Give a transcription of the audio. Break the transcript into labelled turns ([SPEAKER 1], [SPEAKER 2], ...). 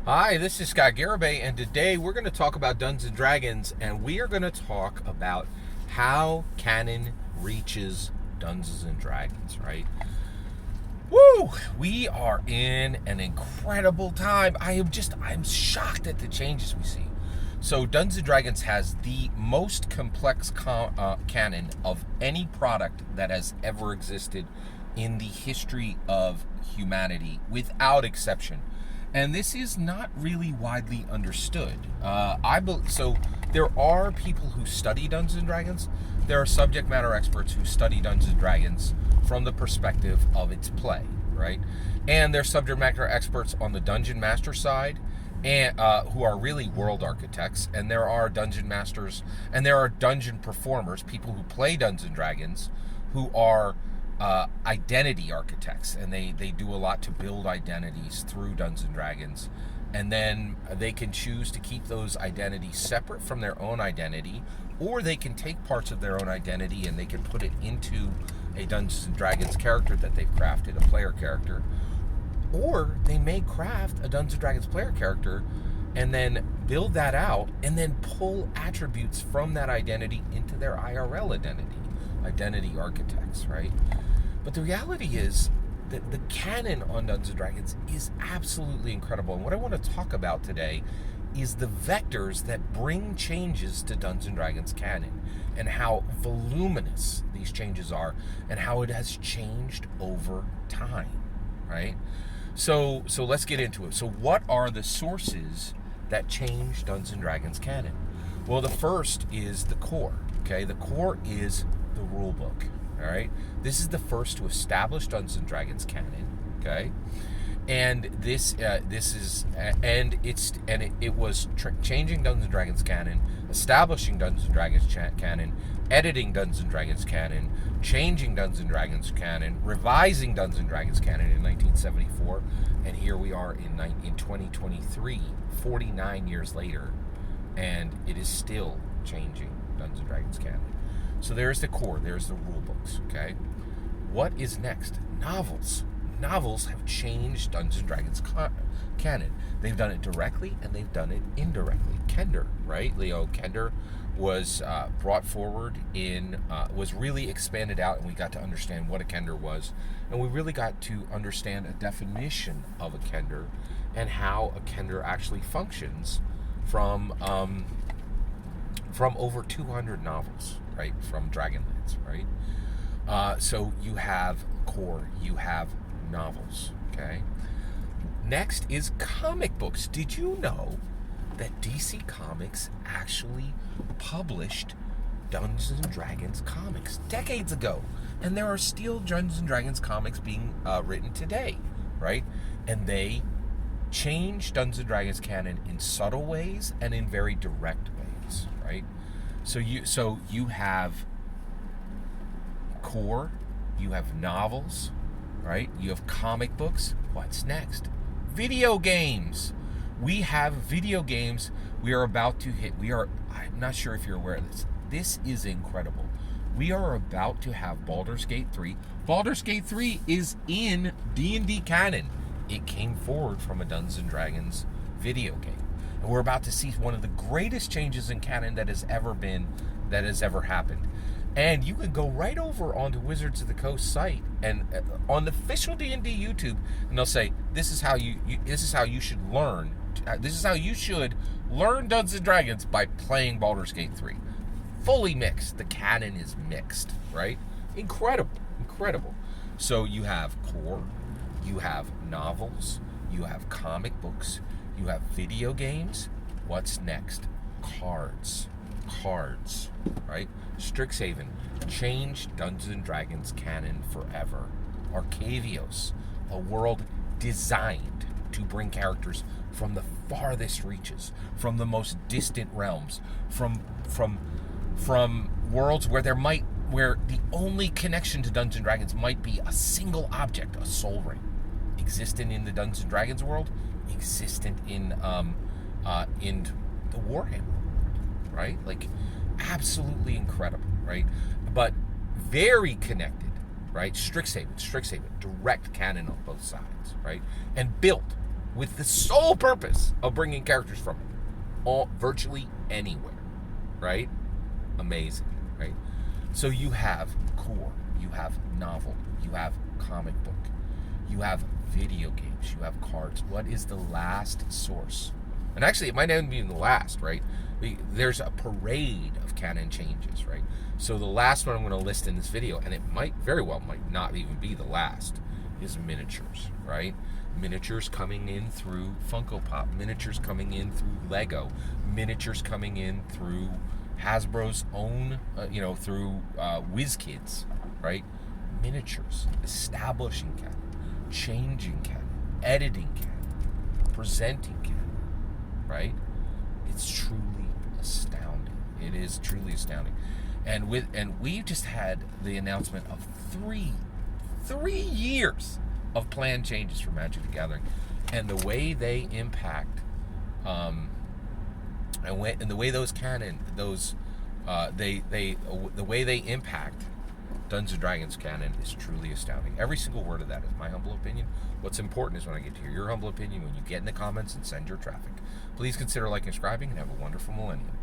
[SPEAKER 1] Hi, this is Scott Garibay, and today we're going to talk about Dungeons & Dragons, and we are going to talk about how Canon reaches Dungeons & Dragons, right? Woo! We are in an incredible time. I'm shocked at the changes we see. So Dungeons & Dragons has the most complex canon of any product that has ever existed in the history of humanity, without exception. And this is not really widely understood. So there are people who study Dungeons and Dragons. There are subject matter experts who study Dungeons and Dragons from the perspective of its play, right? And there's subject matter experts on the dungeon master side, and who are really world architects. And there are dungeon masters, and there are dungeon performers, people who play Dungeons and Dragons, who are identity architects, and they do a lot to build identities through Dungeons and Dragons, and then they can choose to keep those identities separate from their own identity, or they can take parts of their own identity and they can put it into a Dungeons and Dragons character that they've crafted, a player character, or they may craft a Dungeons and Dragons player character and then build that out and then pull attributes from that identity into their IRL identity architects, right? But the reality is that the canon on Dungeons & Dragons is absolutely incredible. And what I want to talk about today is the vectors that bring changes to Dungeons & Dragons canon, and how voluminous these changes are, and how it has changed over time, right? So let's get into it. So what are the sources that change Dungeons & Dragons canon? Well, the first is the core, okay? The core is the rule book. All right, this is the first to establish Dungeons and Dragons canon. Okay, and it was changing Dungeons and Dragons canon, establishing Dungeons and Dragons canon, editing Dungeons and Dragons canon, changing Dungeons and Dragons canon, revising Dungeons and Dragons canon in 1974, and here we are in 2023, 49 years later, and it is still changing Dungeons and Dragons canon. So there's the core, there's the rule books, okay? What is next? Novels. Novels have changed Dungeons & Dragons canon. They've done it directly and they've done it indirectly. Kender, right? Leo Kender was brought forward was really expanded out, and we got to understand what a Kender was. And we really got to understand a definition of a Kender and how a Kender actually functions from over 200 novels, right, from Dragonlance, right? So you have core, you have novels, okay? Next is comic books. Did you know that DC Comics actually published Dungeons and Dragons comics decades ago? And there are still Dungeons and Dragons comics being written today, right? And they change Dungeons and Dragons canon in subtle ways and in very direct ways, right? So you have core, you have novels, right? You have comic books. What's next? Video games. We have video games. We are about to hit. I'm not sure if you're aware of this. This is incredible. We are about to have Baldur's Gate 3. Baldur's Gate 3 is in D&D canon. It came forward from a Dungeons and Dragons video game. And we're about to see one of the greatest changes in canon that has ever happened. And you can go right over onto Wizards of the Coast site and on the official D&D YouTube, and they'll say, this is how you should learn Dungeons and Dragons by playing Baldur's Gate 3. Fully mixed. The canon is mixed, right? Incredible. So you have core, you have novels, you have comic books, you have video games. What's next? Cards, right? Strixhaven changed Dungeons and Dragons canon forever. Arcavios, a world designed to bring characters from the farthest reaches, from the most distant realms, from worlds where the only connection to Dungeons and Dragons might be a single object, a soul ring, existent in the Dungeons and Dragons world, existent in the Warhammer world, right? Like, absolutely incredible, right? But very connected, right? Strixhaven, direct canon on both sides, right? And built with the sole purpose of bringing characters from virtually anywhere, right? Amazing, right? So you have core, you have novel, you have comic book, you have video games, you have cards. What is the last source? And actually, it might not even be the last, right? There's a parade of canon changes, right? So the last one I'm going to list in this video, and it might very well might not even be the last, is miniatures, right? Miniatures coming in through Funko Pop, miniatures coming in through Lego, miniatures coming in through Hasbro's own, through WizKids, right? Miniatures, establishing canon, changing canon, editing canon, presenting canon, right? It's truly astounding. It is truly astounding. And we just had the announcement of three years of planned changes for Magic the Gathering, and the way they impact, and the way those canon, the way they impact Dungeons and Dragons canon is truly astounding. Every single word of that is my humble opinion. What's important is when I get to hear your humble opinion, when you get in the comments and send your traffic. Please consider liking and subscribing, and have a wonderful millennium.